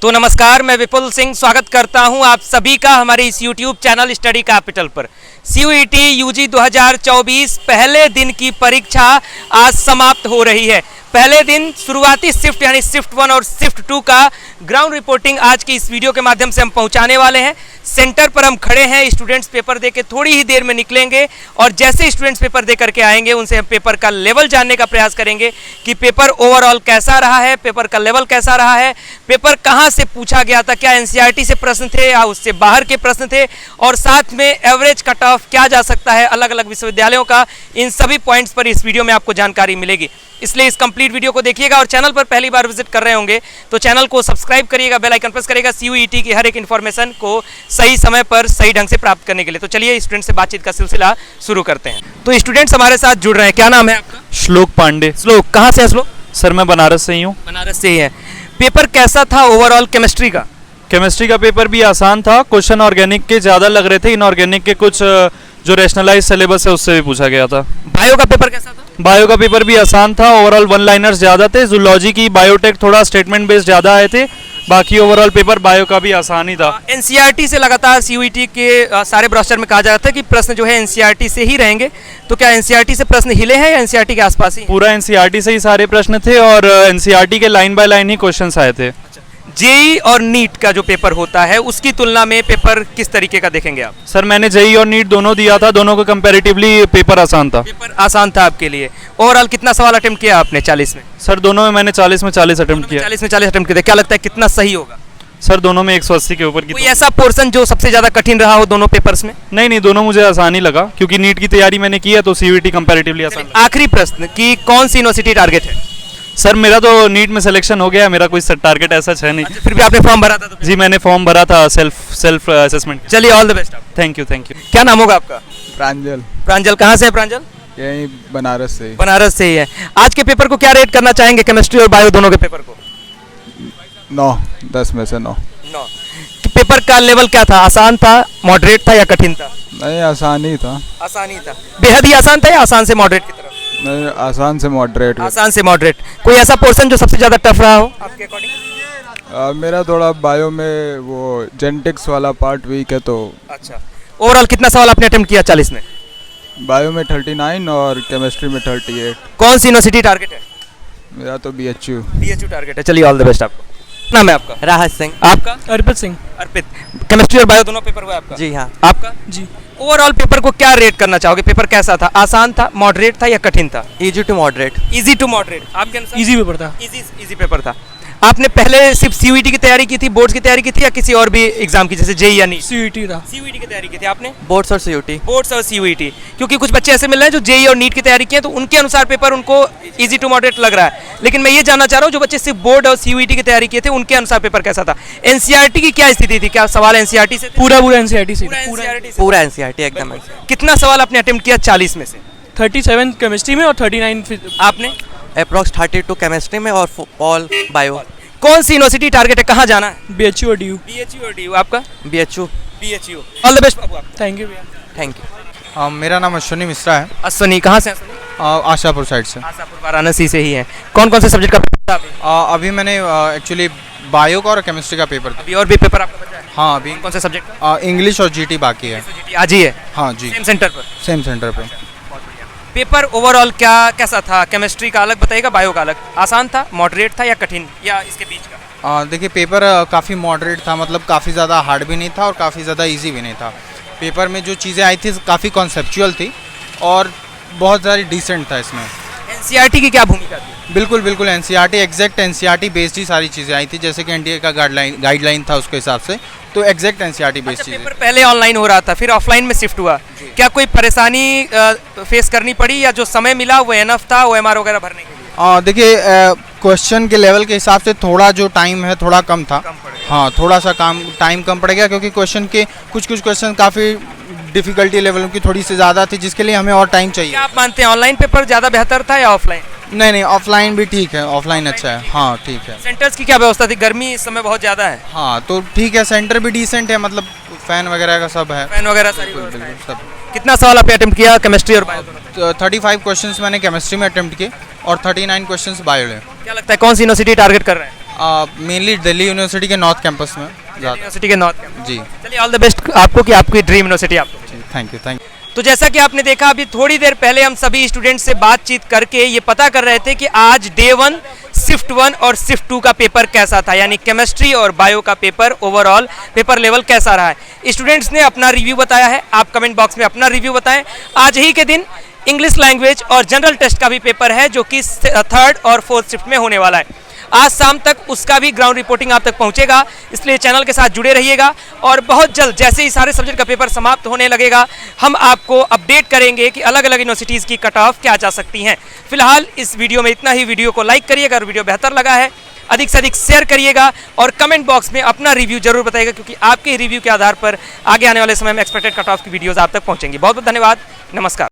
तो नमस्कार, मैं विपुल सिंह स्वागत करता हूं आप सभी का हमारे इस YouTube चैनल स्टडी कैपिटल पर। CUET UG 2024 पहले दिन की परीक्षा आज समाप्त हो रही है। पहले दिन शुरुआती शिफ्ट यानी शिफ्ट 1 और शिफ्ट 2 का ग्राउंड रिपोर्टिंग आज की इस वीडियो के माध्यम से हम पहुंचाने वाले हैं। सेंटर पर हम खड़े हैं, स्टूडेंट्स पेपर दे के थोड़ी ही देर में निकलेंगे और जैसे स्टूडेंट्स पेपर दे करके आएंगे उनसे हम पेपर का लेवल जानने का प्रयास करेंगे कि पेपर ओवरऑल कैसा रहा है, पेपर का लेवल कैसा रहा है, पेपर कहां से पूछा गया था, क्या NCERT से प्रश्न थे या उससे बाहर के प्रश्न थे, और साथ में एवरेज कट ऑफ क्या जा सकता है अलग अलग विश्वविद्यालयों का। इन सभी पॉइंट्स पर इस वीडियो में आपको जानकारी मिलेगी, इसलिए इस कंप्लीट वीडियो को देखिएगा। और चैनल पर पहली बार विजिट कर रहे होंगे तो चैनल को सब्सक्राइब करिएगा, बेल आइकन प्रेस करिएगा CUET की हर एक इन्फॉर्मेशन को सही समय पर सही ढंग से प्राप्त करने के लिए। तो चलिए स्टूडेंट से बातचीत का सिलसिला शुरू करते हैं। तो स्टूडेंट्स हमारे साथ जुड़ रहे हैं, क्या नाम है आपका? श्लोक पांडे। श्लोक, कहाँ से है श्लोक? सर मैं बनारस से ही हूँ। बनारस से ही है। पेपर कैसा था ओवरऑल केमिस्ट्री का? केमिस्ट्री का पेपर भी आसान था, क्वेश्चन ऑर्गेनिक के ज़्यादा लग रहे थे, इनऑर्गेनिक के कुछ जो रैशनलाइज सिलेबस है उससे भी पूछा गया था। बायो का पेपर कैसा था? बायो का पेपर भी आसान था, ओवरऑल वन लाइनर्स ज़्यादा थे, जूलॉजी की बायोटेक थोड़ा स्टेटमेंट बेस्ड ज़्यादा आए थे, बाकी ओवरऑल पेपर बायो का भी आसान ही था। NCERT से लगातार CUET के सारे ब्रोशर में कहा जा रहा था कि प्रश्न जो है NCERT से ही रहेंगे, तो क्या NCERT से प्रश्न हिले हैं या NCERT के आसपास ही? पूरा NCERT से ही सारे प्रश्न थे और NCERT के line by line he questions आए थे। जेई और नीट का जो पेपर होता है उसकी तुलना में पेपर किस तरीके का देखेंगे आप? सर मैंने जेई और नीट दोनों दिया था, दोनों को कंपैरेटिवली पेपर आसान था। पेपर आसान था आपके लिए। ओवरऑल कितना सवाल अटेम्प्ट किया आपने 40 में? सर दोनों में मैंने 40 में 40 अटेम्प्ट किया। 40 में 40 अटेम्प्ट किए। क्या लगता है कितना सही होगा? सर दोनों में 180 के ऊपर की। कोई ऐसा पोर्शन जो सबसे ज्यादा कठिन रहा हो दोनों पेपर्स में? नहीं, दोनों मुझे आसान ही लगा, क्योंकि नीट की तैयारी मैंने की है तो CUET कंपैरेटिवली आसान लगा। आखिरी प्रश्न कि कौन सी यूनिवर्सिटी टारगेट है? सर मेरा तो नीट में सिलेक्शन हो गया है, मेरा कोई टारगेट ऐसा है नहीं। फिर भी आपने फॉर्म भरा था? तो जी मैंने फॉर्म भरा था सेल्फ असेसमेंट। चलिए all the best. Thank you. क्या नाम होगा आपका? प्रांजल। प्रांजल, कहाँ से है प्रांजल? यही बनारस से। बनारस से ही है। आज के पेपर को क्या रेट करना चाहेंगे, केमिस्ट्री और बायो दोनों के पेपर को? 9 10 में से 9। पेपर का लेवल क्या था, आसान था, मॉडरेट था या कठिन था? नहीं, आसान ही था। आसान ही था। बेहद ही आसान था या आसान से मॉडरेट की तरफ? नहीं, आसान से मॉडरेट। आसान से मॉडरेट। कोई ऐसा पोर्शन जो सबसे ज्यादा टफ रहा हो आपके अकॉर्डिंग? मेरा थोड़ा बायो में वो जेनेटिक्स वाला पार्ट वीक है तो। अच्छा, ओवरऑल कितना सवाल आपने अटेम्प्ट किया 40 में? बायो में 39 और केमिस्ट्री में 38। कौन सी यूनिवर्सिटी टारगेट है? मेरा तो BHU। BHU टारगेट है। चलिए ऑल द बेस्ट आपको। नाम है आपका? राहत सिंह। आपका? अर्पित सिंह। अर्पित। केमिस्ट्री और बायो दोनों पेपर हुआ आपका? जी हाँ। आपका? जी। ओवरऑल पेपर को क्या रेट करना चाहोगे? पेपर कैसा था, आसान था, मॉडरेट था या कठिन था? Easy to moderate. Easy to moderate. आपके अनुसार? इजी पेपर था। इजी पेपर था। आपने पहले सिर्फ CUET की तैयारी की थी, बोर्ड्स की तैयारी की थी या किसी और भी एग्जाम की, जैसे जेई या नीट? CUET था। CUET की तैयारी की थी आपने? बोर्ड्स और CUET। बोर्ड्स और CUET। क्योंकि कुछ बच्चे ऐसे मिल रहे हैं जो जेई और नीट की तैयारी की है तो उनके अनुसार पेपर उनको इजी टू मॉडरेट लग रहा है, लेकिन मैं ये जानना चाह रहा हूँ जो बच्चे सिर्फ बोर्ड और CUET की तैयारी किए थे उनके अनुसार पेपर कैसा था? NCERT की क्या स्थिति थी, क्या सवाल NCERT से? पूरा NCERT से। पूरा NCERT एकदम। कितना सवाल आपने अटेम्प्ट किया 40 में से? 37 केमिस्ट्री में और 39 आपने? अप्रॉक्स 32 केमिस्ट्री में और ऑल बायो। कौन सी यूनिवर्सिटी टारगेट है, कहाँ जाना है? BHU और DU। BHU और DU। आपका? BHU। ऑल द बेस्ट बाबू आपको। थैंक यू भैया। Thank you. मेरा नाम अश्विनी मिश्रा है। अश्विनी, कहाँ से? अश्विनी आशापुर साइड से। आशापुर वाराणसी से ही है। कौन कौन से सब्जेक्ट का पेपर था अभी? अभी मैंने एक्चुअली बायो का और केमिस्ट्री का पेपर था। अभी और भी पेपर आपका बचा है? हाँ, अभी कौन से सब्जेक्ट का? इंग्लिश और GT बाकी है। GT आज ही है? हाँ जी, सेम सेंटर पर? सेम सेंटर पे। पेपर ओवरऑल कैसा था? केमिस्ट्री का अलग बताइएगा, बायो का अलग। आसान था, मॉडरेट था या कठिन या इसके बीच का? देखिए पेपर काफ़ी मॉडरेट था, मतलब काफ़ी ज़्यादा हार्ड भी नहीं था और काफ़ी ज़्यादा इजी भी नहीं था। पेपर में जो चीज़ें आई थी काफ़ी कॉन्सेप्चुअल थी और बहुत सारी डिसेंट था इसमें। NCERT की क्या भूमिका थी? बिल्कुल NCERT एग्जैक्ट NCERT बेस्ड ही सारी चीज़ें आई थी, जैसे कि NDA का गाइडलाइन था उसके हिसाब से, तो एग्जैक्ट NCERT बेस्ड चीज़ें। पेपर पहले ऑनलाइन हो रहा था, फिर ऑफलाइन में शिफ्ट हुआ, क्या कोई परेशानी फेस करनी पड़ी या जो समय मिला वो एनफ था OMR वगैरह भरने के लिए? देखिए क्वेश्चन के लेवल के हिसाब से थोड़ा जो टाइम है थोड़ा कम था। हाँ, थोड़ा सा टाइम कम पड़ गया, क्योंकि क्वेश्चन के कुछ क्वेश्चन काफ़ी डिफ़िकल्टी लेवल की थोड़ी सी ज़्यादा थी, जिसके लिए हमें और टाइम चाहिए। क्या आप मानते हैं ऑनलाइन पेपर ज़्यादा बेहतर था या ऑफलाइन? नहीं, ऑफलाइन भी ठीक है, ऑफलाइन अच्छा है। हाँ ठीक है। सेंटर्स की क्या व्यवस्था थी? गर्मी इस समय बहुत ज़्यादा है। हाँ तो ठीक है, सेंटर भी डिसेंट है, मतलब फैन वगैरह का सब है। फैन वगैरह सारी बिल्कुल, व्यवस्था है। सब। कितना सवाल आपने अटेम्प्ट किया केमिस्ट्री और बायो दोनों? तो 35 क्वेश्चंस मैंने केमिस्ट्री में अटेम्प्ट किए और 39 क्वेश्चंस बायो में। क्या लगता है कौन सी यूनिवर्सिटी टारगेट कर रहे हैं? मेनली दिल्ली यूनिवर्सिटी के नॉर्थ कैंपस में ज़्यादा। यूनिवर्सिटी के नॉर्थ कैंपस। जी चलिए ऑल द बेस्ट आपको कि आपकी ड्रीम यूनिवर्सिटी आपको मिले। Thank you. तो जैसा कि आपने देखा अभी थोड़ी देर पहले हम सभी स्टूडेंट्स से बातचीत करके ये पता कर रहे थे कि आज डे 1 शिफ्ट 1 और शिफ्ट 2 का पेपर कैसा था, यानी केमिस्ट्री और बायो का पेपर ओवरऑल पेपर लेवल कैसा रहा है। स्टूडेंट्स ने अपना रिव्यू बताया है, आप कमेंट बॉक्स में अपना रिव्यू बताएं। आज ही के दिन इंग्लिश लैंग्वेज और जनरल टेस्ट का भी पेपर है जो कि 3rd और 4th शिफ्ट में होने वाला है। आज शाम तक उसका भी ग्राउंड रिपोर्टिंग आप तक पहुंचेगा, इसलिए चैनल के साथ जुड़े रहिएगा और बहुत जल्द जैसे ही सारे सब्जेक्ट का पेपर समाप्त होने लगेगा हम आपको अपडेट करेंगे कि अलग अलग यूनिवर्सिटीज़ की कट ऑफ क्या जा सकती हैं। फिलहाल इस वीडियो में इतना ही। वीडियो को लाइक करिएगा और वीडियो बेहतर लगा है अधिक से अधिक शेयर करिएगा और कमेंट बॉक्स में अपना रिव्यू जरूर बताइएगा, क्योंकि आपके रिव्यू के आधार पर आगे आने वाले समय में एक्सपेक्टेड कट ऑफ की वीडियोज़ आप तक पहुँचेंगी। बहुत बहुत धन्यवाद, नमस्कार।